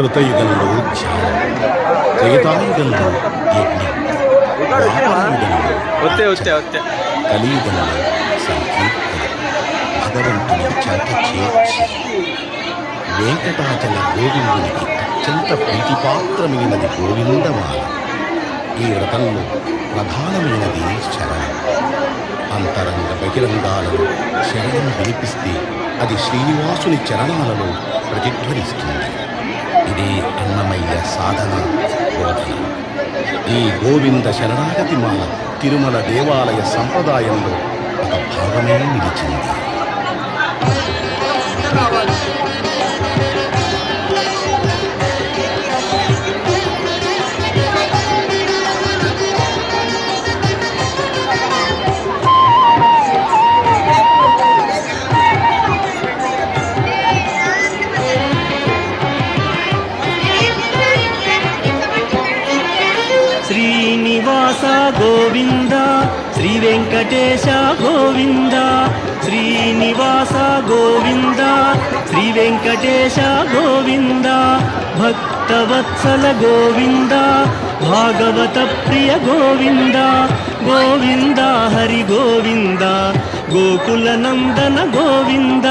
కృతయుగంలో ధ్యానం, త్రేతాయుగంలో యజ్ఞం, ద్వాపరయుగంలో కలియుగంలో సంకీర్తన, భగవంతుని చెంత చేర్చి వెంకటాచల గోవిందునికి అత్యంత ప్రీతిపాత్రమైనది గోవిందమాల. ఈ వ్రతంలో ప్రధానమైనది శరణం. అంతరంగ బహిరంగాలను శరణం వినిపిస్తే అది శ్రీనివాసుని చరణాలలో ప్రతిధ్వనిస్తుంది. ఇదే అన్నమయ్య సాధన బోధన. ఈ గోవింద శరణాగతి మాల తిరుమల దేవాలయ సంప్రదాయంలో ఒక భాగమే నిలిచింది. శ్రీనివాస గోవింద, శ్రీ వెంకటేశ గోవింద, శ్రీనివాస గోవింద, శ్రీ వెంకటేశ గోవింద, భక్తవత్సల గోవింద, భాగవత ప్రియ గోవింద, గోవింద హరి గోవింద, గోకుల నందన గోవింద.